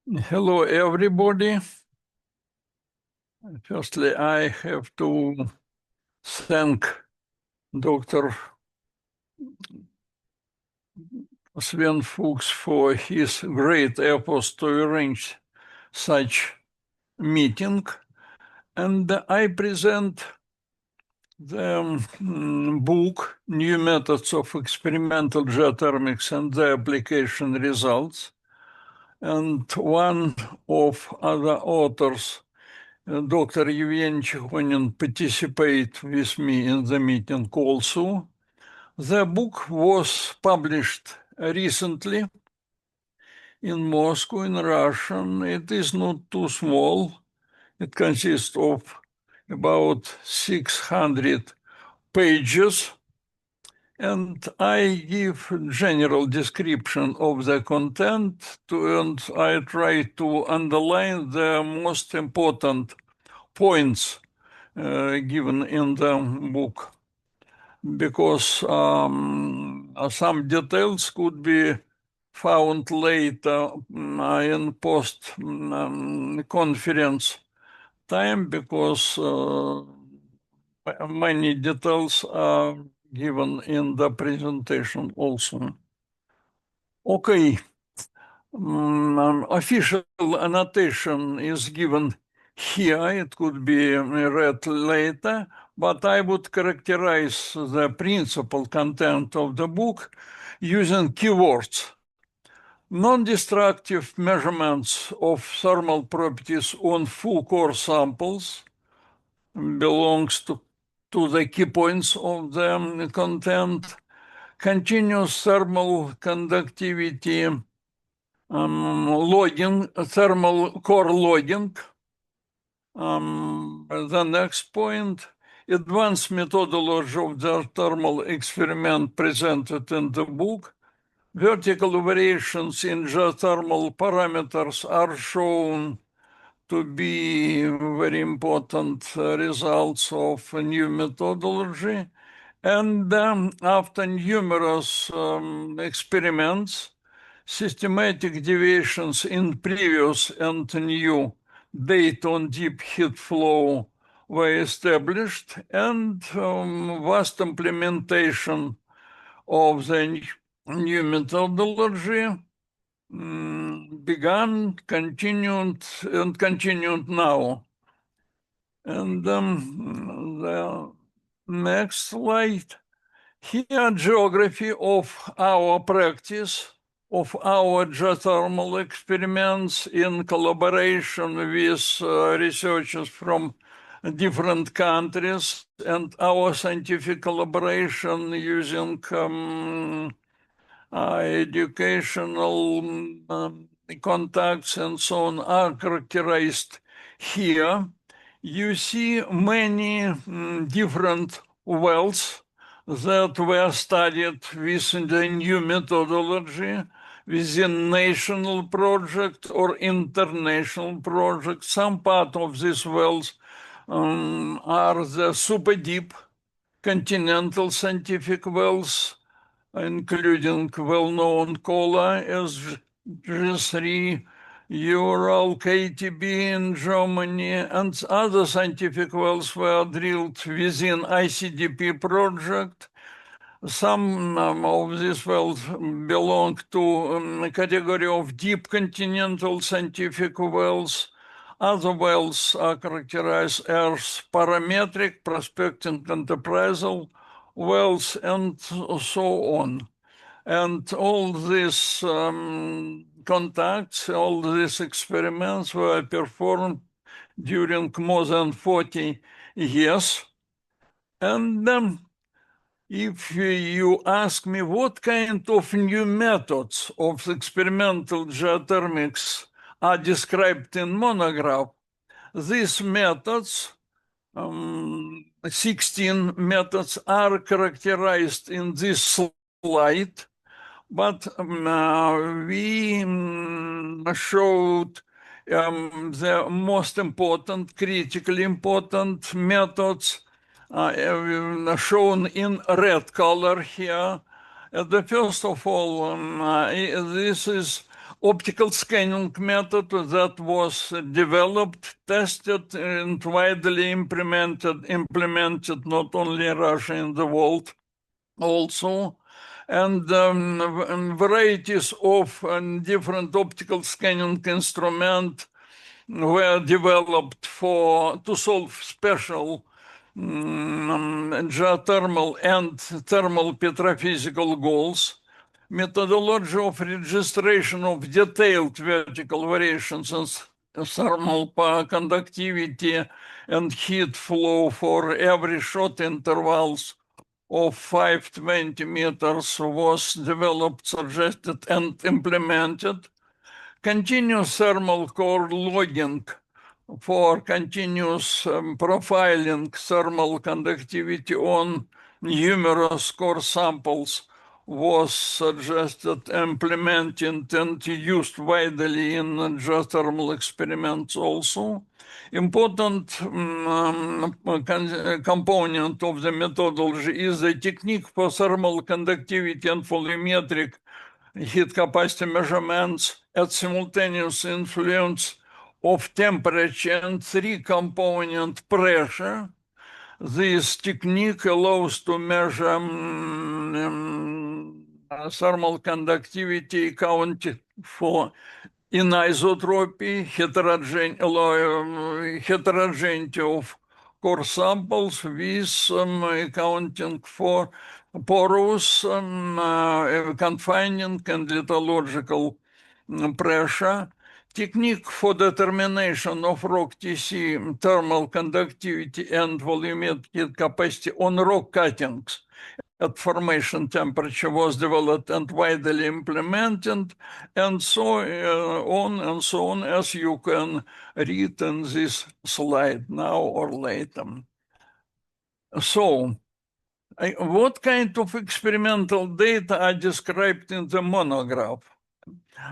Hello, everybody. Firstly, I have to thank Dr. Sven Fuchs for his great efforts to arrange such meeting. And I present the book, New Methods of Experimental Geothermics and the Application Results. And one of other authors, Dr. Evgeny Chikhonin, participate with me in the meeting also. The book was published recently in Moscow in Russian. It is not too small. It consists of about 600 pages. And I give general description of the content and I try to underline the most important points given in the book, because some details could be found later in post conference time, because many details are given in the presentation also. Okay. Official annotation is given here. It could be read later, but I would characterize the principal content of the book using keywords. Non-destructive measurements of thermal properties on full core samples belongs to the key points of the content. Continuous thermal conductivity logging, thermal core logging. The next point, advanced methodology of the thermal experiment presented in the book. Vertical variations in geothermal parameters are shown to be very important results of a new methodology. And after numerous experiments, systematic deviations in previous and new data on deep heat flow were established, and vast implementation of the new methodology began, continued now. And the next slide. Here, geography of our practice, of our geothermal experiments in collaboration with researchers from different countries, and our scientific collaboration using educational contacts and so on are characterized here. You see many different wells that were studied with the new methodology within national project or international project. Some part of these wells are the super deep continental scientific wells, including well-known Kola as G3, Ural, KTB in Germany, and other scientific wells were drilled within ICDP project. Some of these wells belong to a category of deep continental scientific wells. Other wells are characterized as parametric, prospecting, and appraisal wells, and so on. And all these contacts, all these experiments were performed during more than 40 years. And if you ask me what kind of new methods of experimental geothermics are described in monograph, these methods, 16 methods, are characterized in this slide, but we showed the most important, critically important methods shown in red color here. First of all, this is optical scanning method that was developed, tested, and widely implemented not only in Russia, in the world also. And varieties of different optical scanning instruments were developed to solve special geothermal and thermal petrophysical goals. Methodology of registration of detailed vertical variations in thermal conductivity and heat flow for every short intervals of 520 meters was developed, suggested, and implemented. Continuous thermal core logging for continuous profiling thermal conductivity on numerous core samples was suggested, implemented, and used widely in geothermal experiments also. Important component of the methodology is the technique for thermal conductivity and volumetric heat capacity measurements at simultaneous influence of temperature and three-component pressure. This technique allows to measure thermal conductivity accounted for anisotropy, heterogeneity of core samples with accounting for porous, confining, and lithological pressure. Technique for determination of rock TC thermal conductivity and volumetric capacity on rock cuttings at formation temperature was developed and widely implemented, and so on, as you can read in this slide now or later. So, what kind of experimental data are described in the monograph?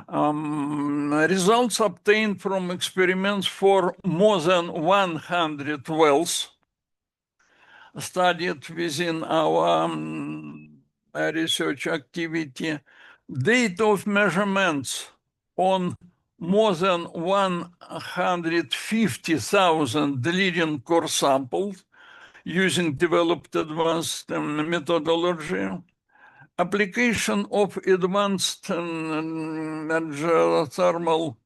Results obtained from experiments for more than 100 wells studied within our research activity, data of measurements on more than 150,000 leading core samples using developed advanced methodology, application of advanced geothermal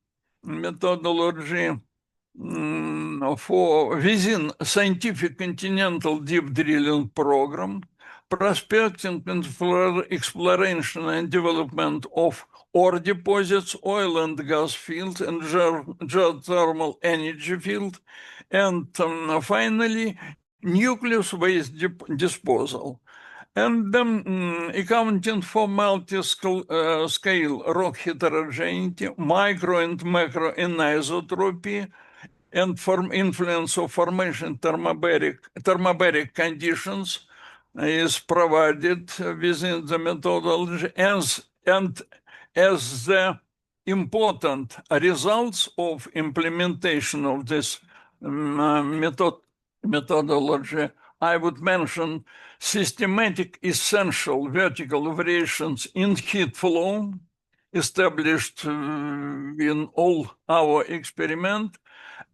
methodology for within scientific continental deep drilling program, prospecting and exploration and development of ore deposits, oil and gas fields, and geothermal energy field, and finally, nucleus waste disposal. And accounting for multi-scale rock heterogeneity, micro and macro anisotropy, and influence of formation thermobaric conditions is provided within the methodology as the important results of implementation of this methodology. I would mention systematic essential vertical variations in heat flow established in all our experiment,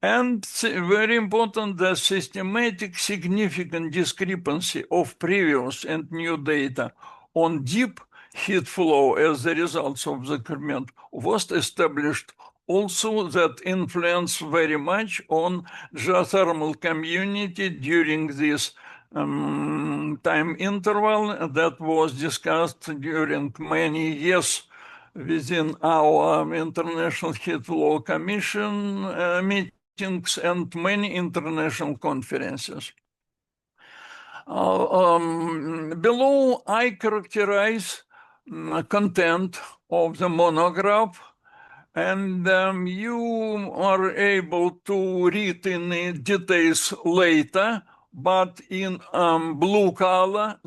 and very important, the systematic significant discrepancy of previous and new data on deep heat flow as the results of the experiment was established. Also, that influence very much on geothermal community during this time interval that was discussed during many years within our International Heat Flow Commission meetings and many international conferences. Below, I characterize content of the monograph, and you are able to read in details later, but in blue color,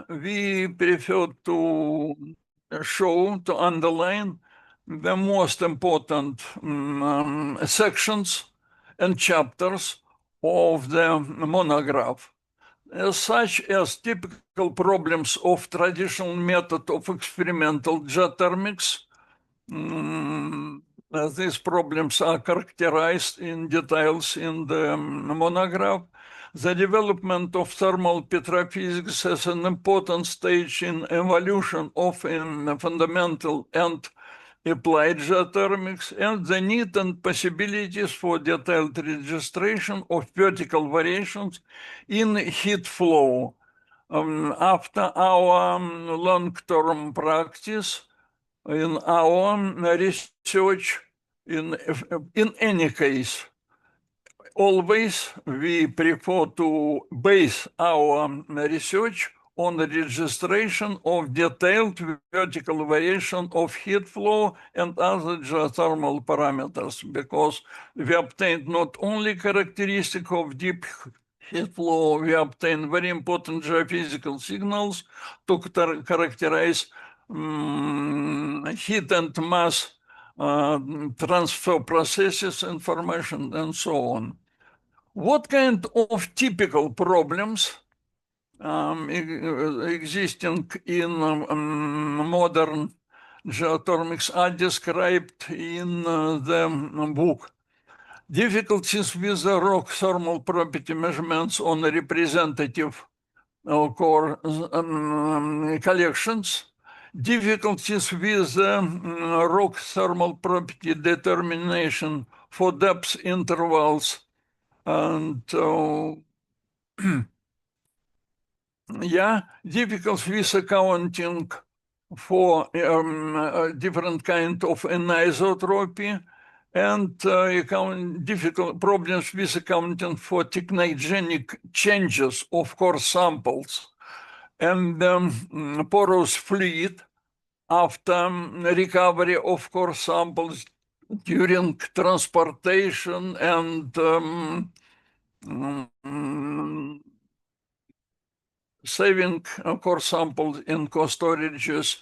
we prefer to show, to underline the most important sections and chapters of the monograph, such as typical problems of traditional method of experimental geothermics, These problems are characterized in details in the monograph. The development of thermal petrophysics as an important stage in evolution of fundamental and applied geothermics, and the need and possibilities for detailed registration of vertical variations in heat flow. After our long-term practice, in our research, in any case, always we prefer to base our research on the registration of detailed vertical variation of heat flow and other geothermal parameters, because we obtained not only characteristic of deep heat flow, we obtain very important geophysical signals to characterize heat and mass transfer processes, information, and so on. What kind of typical problems existing in modern geothermics are described in the book? Difficulties with the rock thermal property measurements on representative core collections, difficulties with rock thermal property determination for depth intervals, and difficulties with accounting for different kind of anisotropy, and difficult problems with accounting for technogenic changes of core samples and porous fluid after recovery of core samples during transportation and saving core samples in core storages,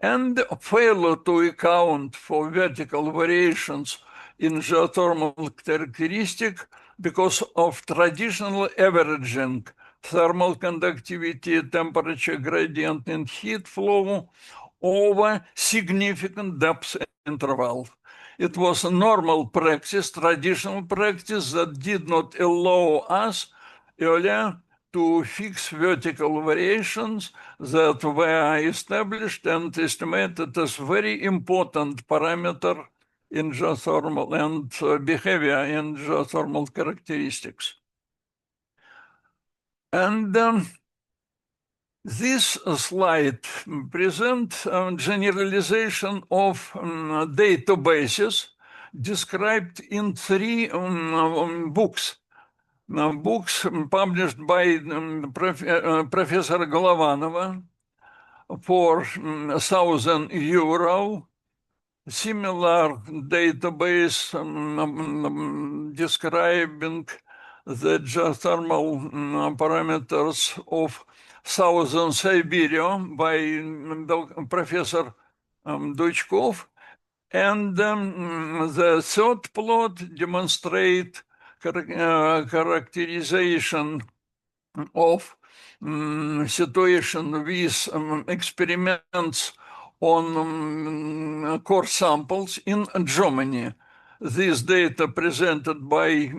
and failure to account for vertical variations in geothermal characteristic because of traditional averaging, thermal conductivity, temperature gradient, and heat flow over significant depth interval. It was a normal practice, traditional practice, that did not allow us earlier to fix vertical variations that were established and estimated as very important parameter in geothermal and behavior in geothermal characteristics. And this slide presents generalization of databases described in three books. Books published by Professor Golovanova for Southern Ural, similar database describing the geothermal parameters of Southern Siberia by Professor Duchkov, and the third plot demonstrates characterization of situation with experiments on core samples in Germany. This data presented by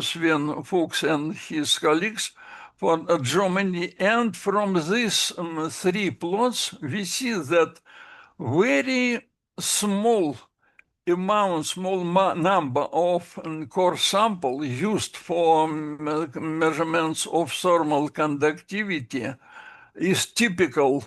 Sven Fuchs and his colleagues for Germany, and from these three plots, we see that very small number of core sample used for measurements of thermal conductivity is typical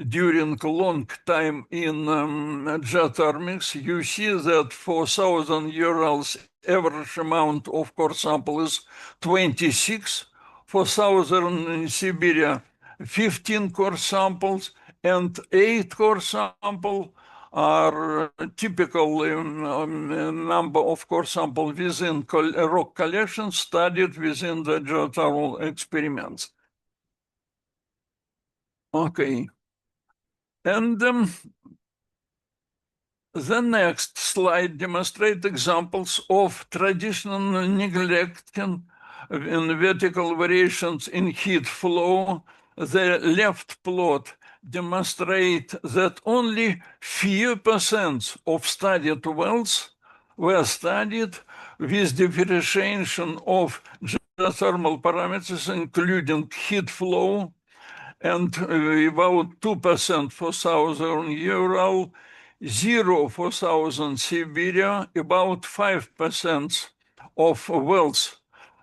during a long time in geothermics. You see that for Southern Urals, average amount of core sample is 26. For Southern Siberia, 15 core samples, and 8 core sample are typical number of core samples within rock collections studied within the geothermal experiments. Okay. And the next slide demonstrates examples of traditional neglecting in vertical variations in heat flow the left plot demonstrate that only few percent of studied wells were studied with differentiation of geothermal parameters, including heat flow, and about 2% for Southern Ural, 0 for Southern Siberia, about 5% of wells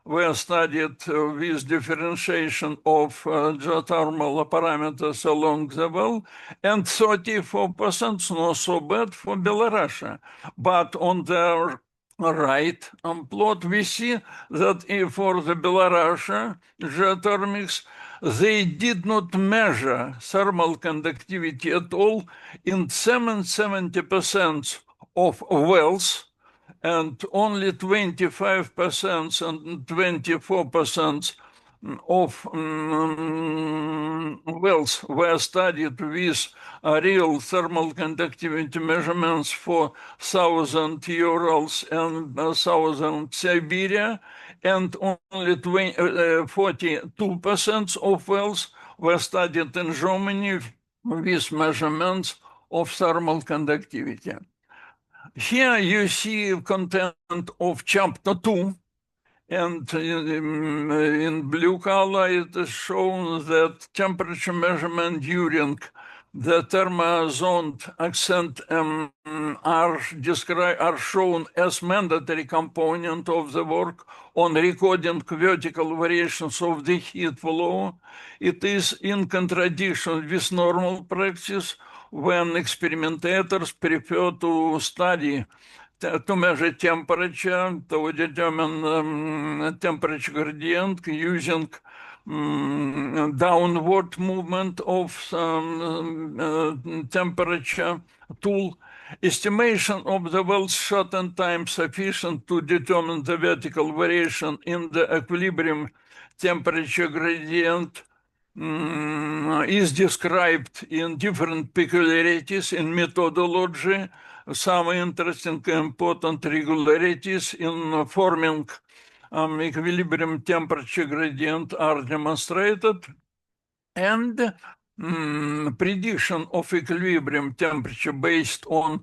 were studied with differentiation of geothermal parameters along the well, and 34%, not so bad for Belarus. But on the right plot, we see that for the Belarus geothermics, they did not measure thermal conductivity at all in 70% of wells, and only 25% and 24% of wells were studied with real thermal conductivity measurements for southern Urals and southern Siberia, and only 42% of wells were studied in Germany with measurements of thermal conductivity. Here you see content of chapter 2, and in blue color it is shown that temperature measurement during the thermozoned ascent are shown as mandatory component of the work on recording vertical variations of the heat flow. It is in contradiction with normal practice when experimentators prefer to study to measure temperature, to determine temperature gradient using downward movement of temperature tool. Estimation of the well's shorten time sufficient to determine the vertical variation in the equilibrium temperature gradient is described in different peculiarities in methodology. Some interesting important regularities in forming equilibrium temperature gradient are demonstrated, and prediction of equilibrium temperature based on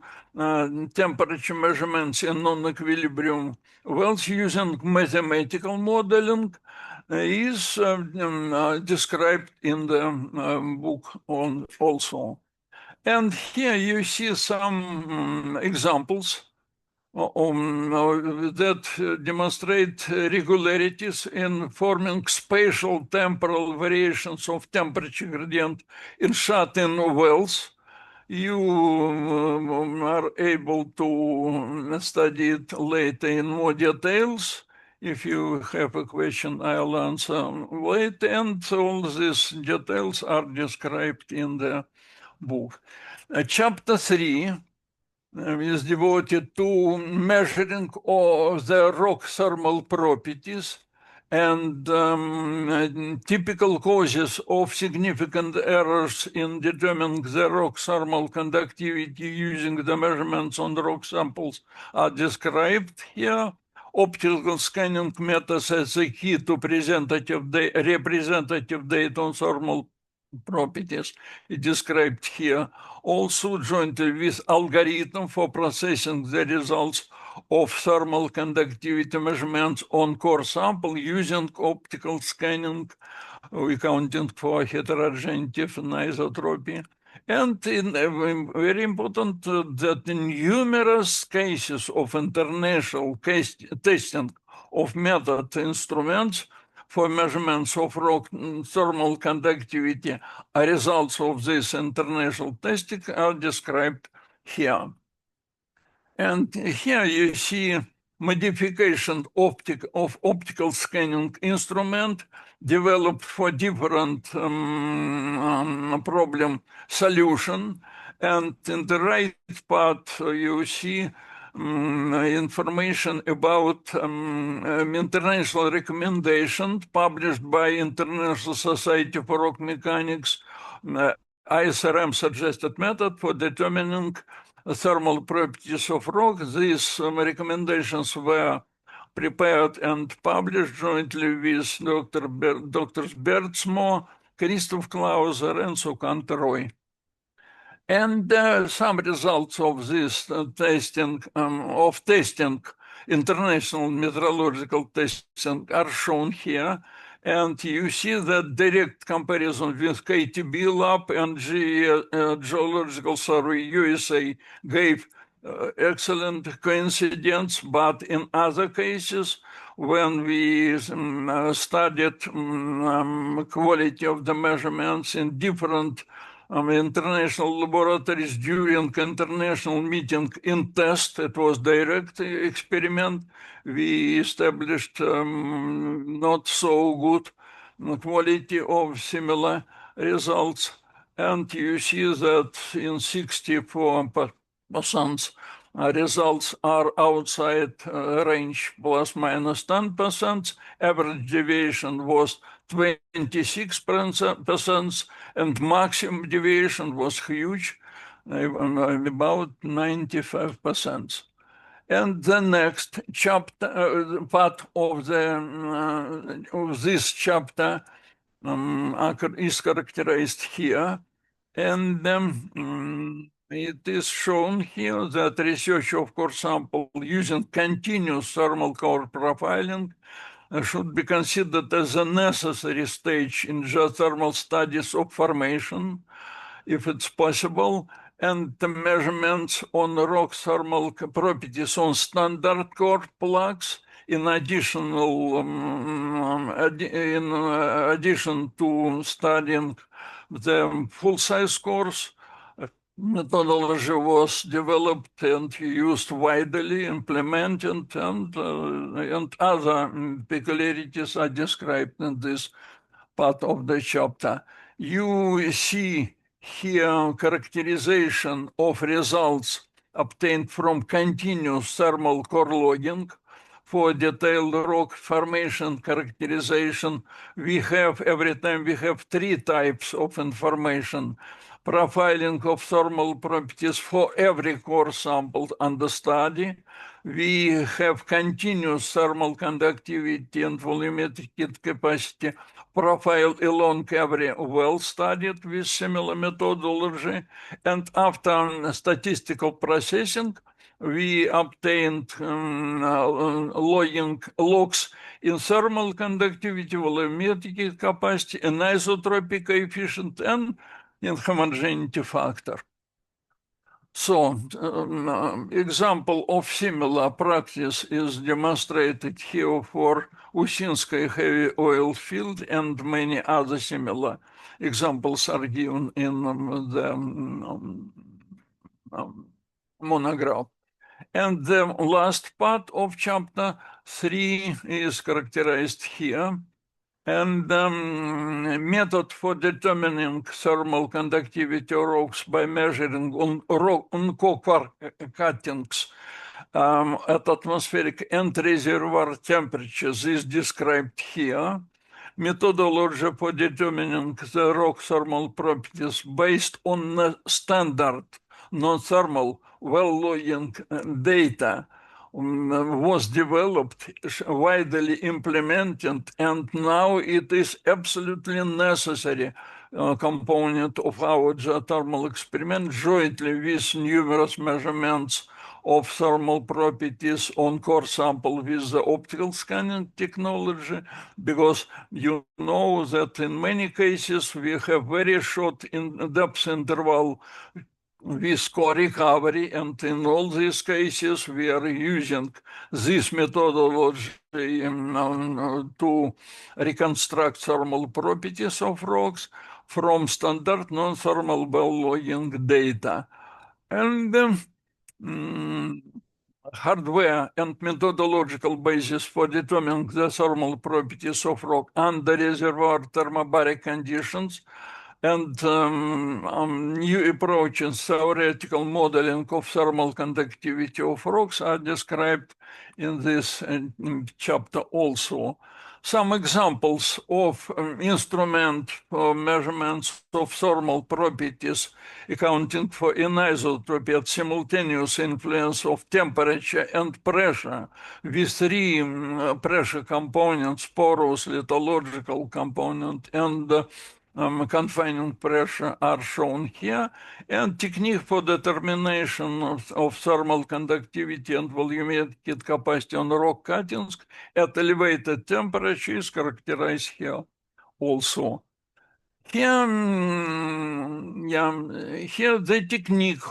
temperature measurements in non-equilibrium wells using mathematical modeling is described in the book also. And here you see some examples that demonstrate regularities in forming spatial temporal variations of temperature gradient in shut-in wells. You are able to study it later in more details. If you have a question, I'll answer later, and all these details are described in the book. Chapter 3 is devoted to measuring of the rock thermal properties and typical causes of significant errors in determining the rock thermal conductivity using the measurements on the rock samples are described here. Optical scanning methods as a key to representative data on thermal properties is described here, also jointly with algorithm for processing the results of thermal conductivity measurements on core sample using optical scanning, accounting for heterogeneity and isotropy. And very important that in numerous cases of international testing of method instruments for measurements of rock thermal conductivity, results of this international testing are described here. And here you see modification of optical scanning instrument developed for different problem solution. And in the right part, you see information about international recommendations published by International Society for Rock Mechanics, ISRM suggested method for determining thermal properties of rock. These recommendations were prepared and published jointly with Drs. Bertsmo, Christoph Clauser, and Sukant Roy. And some results of this testing, international meteorological testing, are shown here. And you see that direct comparison with KTB lab and Geological Survey USA gave excellent coincidence, but in other cases, when we studied quality of the measurements in different international laboratories during international meeting in test, it was direct experiment, we established not so good quality of similar results. And you see that in 64% results are outside range, plus minus 10%. Average deviation was 26%, and maximum deviation was huge, about 95%. And the next chapter, part of this chapter is characterized here. And it is shown here that research of core sample using continuous thermal core profiling should be considered as a necessary stage in geothermal studies of formation, if it's possible, and the measurements on rock thermal properties on standard core plugs in addition to studying the full-size cores. Methodology was developed and used widely, implemented, and other peculiarities are described in this part of the chapter. You see here characterization of results obtained from continuous thermal core logging. For detailed rock formation characterization, every time we have three types of information. Profiling of thermal properties for every core sample under study. We have continuous thermal conductivity and volumetric heat capacity profile along every well studied with similar methodology. And after statistical processing, we obtained logs in thermal conductivity, volumetric heat capacity, anisotropic coefficient, and in homogeneity factor. So, example of similar practice is demonstrated here for Usinskaya heavy oil field, and many other similar examples are given in the monograph. And the last part of chapter 3 is characterized here. And method for determining thermal conductivity of rocks by measuring on core cuttings at atmospheric and reservoir temperatures is described here. Methodology for determining the rock thermal properties based on the standard non-thermal well logging data was developed, widely implemented, and now it is absolutely necessary component of our geothermal experiment, jointly with numerous measurements of thermal properties on core sample with the optical scanning technology, because you know that in many cases we have very short depth interval with core recovery, and in all these cases we are using this methodology to reconstruct thermal properties of rocks from standard non-thermal well logging data. And hardware and methodological basis for determining the thermal properties of rock under reservoir thermobaric conditions, and new approaches, theoretical modeling of thermal conductivity of rocks are described in this chapter also. Some examples of instrument for measurements of thermal properties accounting for anisotropy at simultaneous influence of temperature and pressure with three pressure components, porous, lithological component, and confining pressure are shown here, and technique for determination of thermal conductivity and volumetric capacity on rock cuttings at elevated temperature is characterized here also. Here, here the technique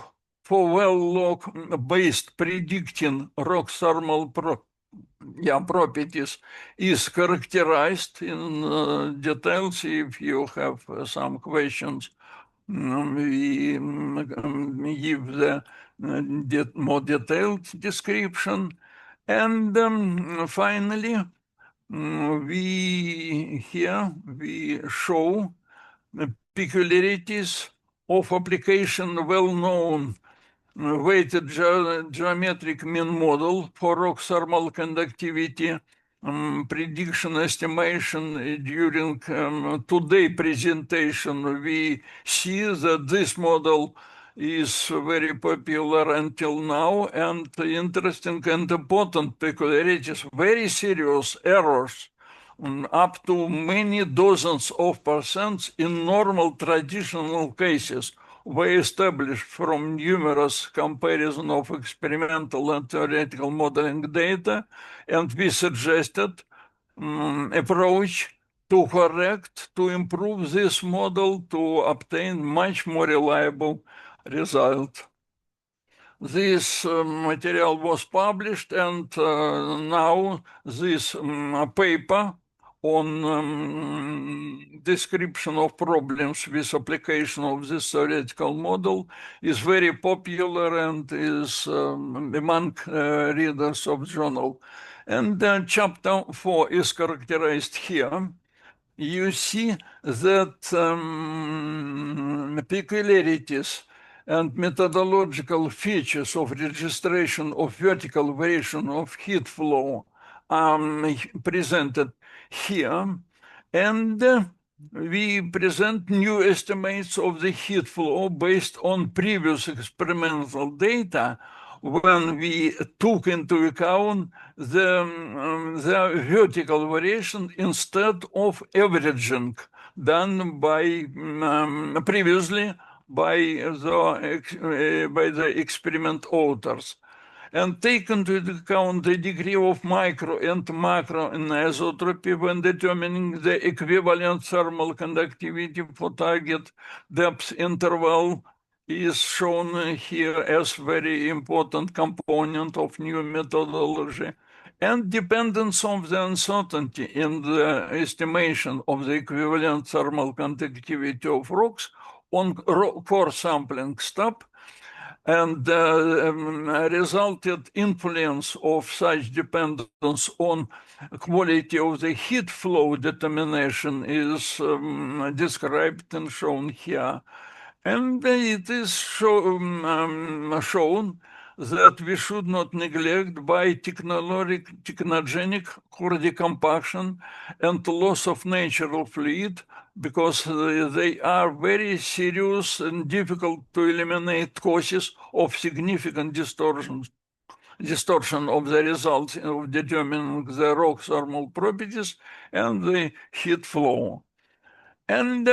for well log-based predicting rock thermal properties is characterized in details. If you have some questions, we give the more detailed description. And finally, we show the peculiarities of application well-known weighted geometric mean model for rock thermal conductivity prediction estimation. During today presentation, we see that this model is very popular until now, and interesting and important peculiarities, very serious errors up to many dozens of percent in normal traditional cases were established from numerous comparison of experimental and theoretical modeling data, and we suggested approach to correct, to improve this model to obtain much more reliable result. This material was published, and now this paper on description of problems with application of this theoretical model is very popular and is among readers of journal. And chapter 4 is characterized here. You see that peculiarities and methodological features of registration of vertical variation of heat flow presented here, and we present new estimates of the heat flow based on previous experimental data when we took into account the vertical variation instead of averaging done by previously by the experiment authors, and take into account the degree of micro and macro anisotropy when determining the equivalent thermal conductivity for target depth interval is shown here as very important component of new methodology, and dependence of the uncertainty in the estimation of the equivalent thermal conductivity of rocks on core sampling step, and resulted influence of such dependence on quality of the heat flow determination is described and shown here. And it is shown that we should not neglect by technogenic core decompaction and loss of natural fluid, because they are very serious and difficult to eliminate causes of significant distortion of the results of determining the rock thermal properties and the heat flow. And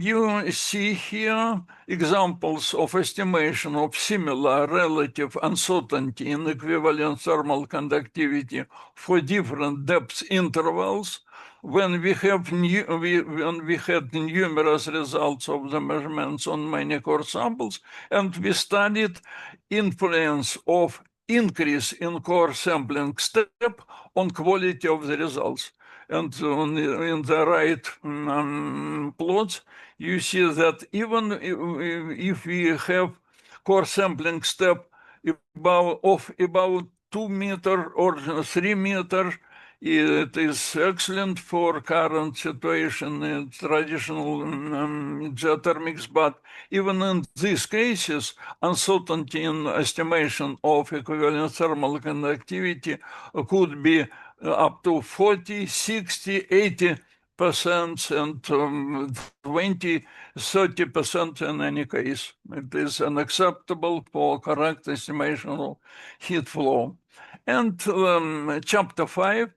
you see here examples of estimation of similar relative uncertainty in equivalent thermal conductivity for different depth intervals when we had numerous results of the measurements on many core samples, and we studied influence of increase in core sampling step on quality of the results. And in the right plots, you see that even if we have core sampling step of about 2 meters or 3 meters, it is excellent for current situation in traditional geothermics, but even in these cases, uncertainty in estimation of equivalent thermal conductivity could be up to 40, 60, 80%, and 20, 30% in any case. It is unacceptable for correct estimation of heat flow. And chapter 5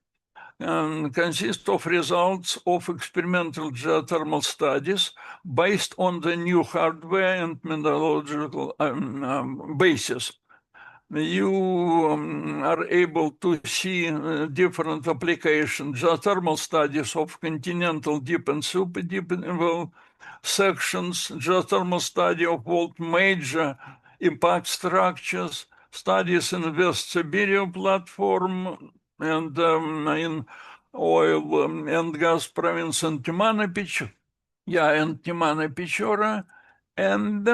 consists of results of experimental geothermal studies based on the new hardware and methodological basis. You are able to see different applications, geothermal studies of continental deep and super deep well sections, geothermal study of world major impact structures, studies in West Siberia platform and in oil and gas province and Timana Pechora, and Timana Pechora, and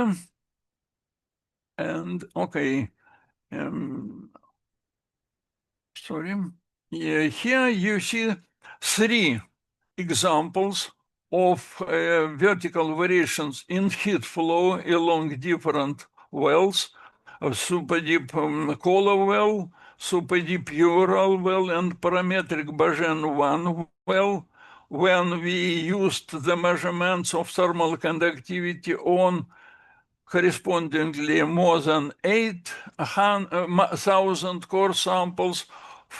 okay. Sorry. Yeah, here you see three examples of vertical variations in heat flow along different wells, super deep Kola well, super deep Ural well, and parametric Bajan 1 well, when we used the measurements of thermal conductivity on correspondingly more than 8,000 core samples,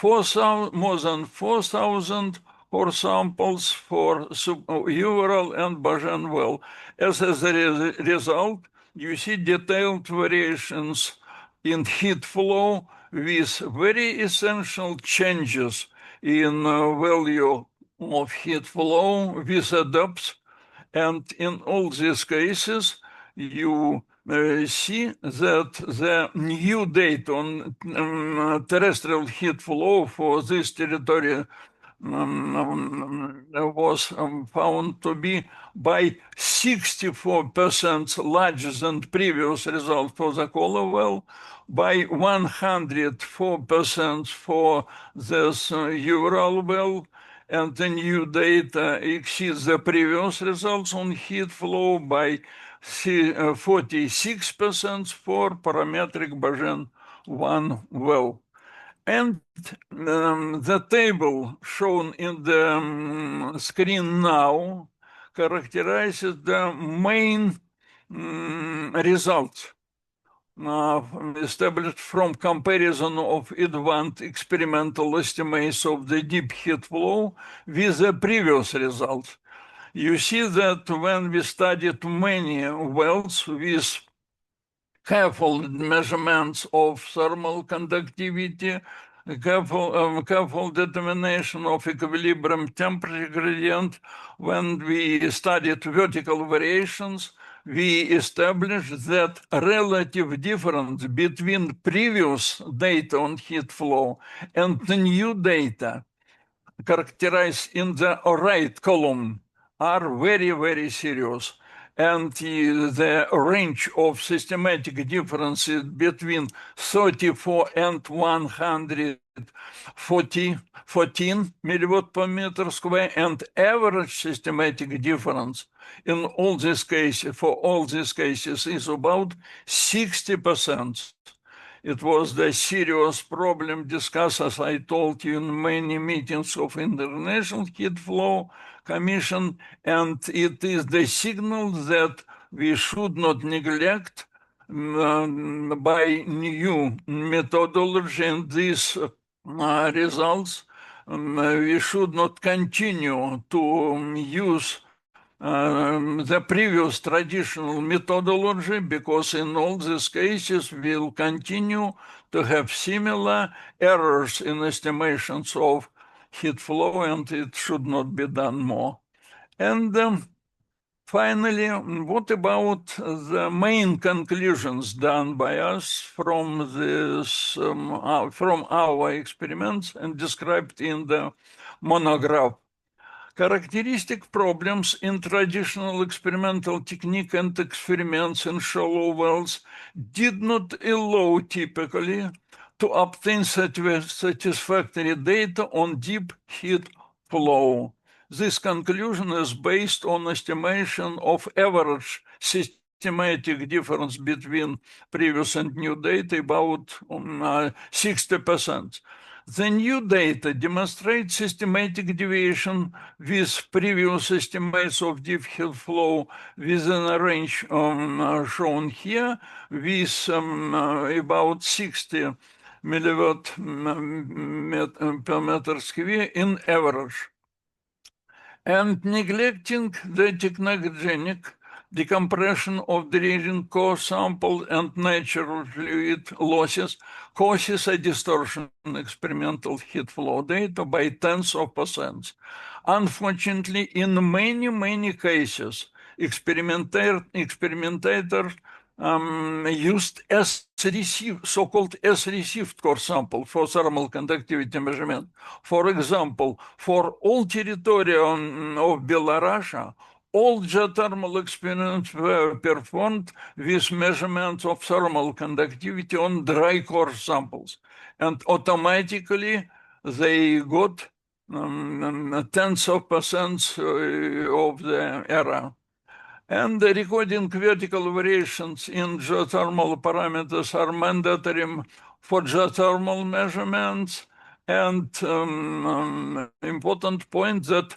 more than 4,000 core samples for Ural and Bajan well. As a result, you see detailed variations in heat flow with very essential changes in value of heat flow with the depth. And in all these cases, you see that the new data on terrestrial heat flow for this territory was found to be by 64% larger than previous result for the Kola well, by 104% for this Ural well, and the new data exceeds the previous results on heat flow by 46% for parametric Bajan 1 well. And the table shown in the screen now characterizes the main results established from comparison of advanced experimental estimates of the deep heat flow with the previous results. You see that when we studied many wells with careful measurements of thermal conductivity, careful determination of equilibrium temperature gradient, when we studied vertical variations, we established that relative difference between previous data on heat flow and the new data characterized in the right column are very, very serious. And the range of systematic differences between 34 and 114 milliwatt per meter square, and average systematic difference in all these cases, for all these cases, is about 60%. It was the serious problem discussed, as I told you, in many meetings of International Heat Flow Commission, and it is the signal that we should not neglect by new methodology and these results. We should not continue to use the previous traditional methodology, because in all these cases we'll continue to have similar errors in estimations of heat flow, and it should not be done more. And finally, what about the main conclusions done by us from this, from our experiments and described in the monograph? Characteristic problems in traditional experimental technique and experiments in shallow wells did not allow typically to obtain satisfactory data on deep heat flow. This conclusion is based on estimation of average systematic difference between previous and new data, about 60%. The new data demonstrates systematic deviation with previous estimates of deep heat flow within a range shown here, with about 60 milliwatt per meter square in average, and neglecting the technogenic decompression of drilling core sample and natural fluid losses causes a distortion in experimental heat flow data by tens of percent. Unfortunately, in many cases, experimentators used so-called S-received core sample for thermal conductivity measurement. For example, for all territory of Belarus, all geothermal experiments were performed with measurements of thermal conductivity on dry core samples, and automatically they got tens of percent of the error. And the recording vertical variations in geothermal parameters are mandatory for geothermal measurements. And important point that,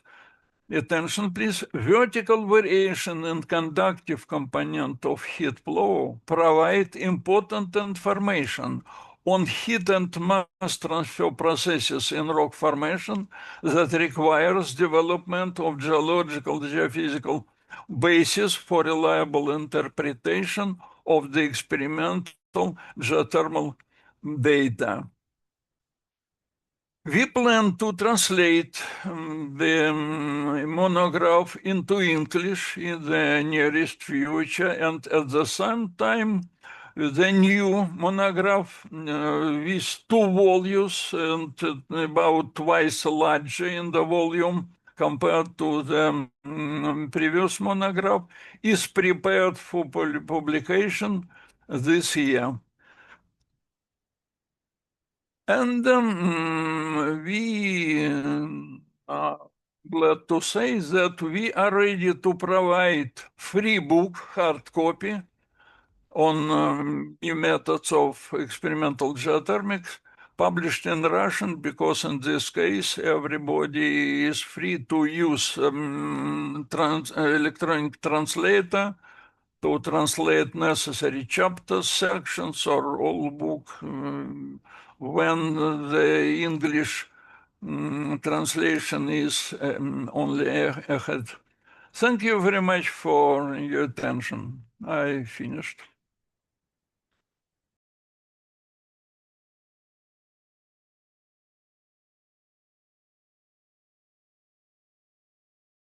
attention please, vertical variation in conductive component of heat flow provide important information on heat and mass transfer processes in rock formation that requires development of geological, geophysical basis for reliable interpretation of the experimental geothermal data. We plan to translate the monograph into English in the nearest future, and at the same time, the new monograph with 2 volumes and about twice larger in the volume compared to the previous monograph is prepared for publication this year. And we are glad to say that we are ready to provide free book, hard copy, on new methods of experimental geothermics, published in Russian, because in this case, everybody is free to use electronic translator to translate necessary chapters, sections, or whole book when the English translation is only ahead. Thank you very much for your attention. I finished.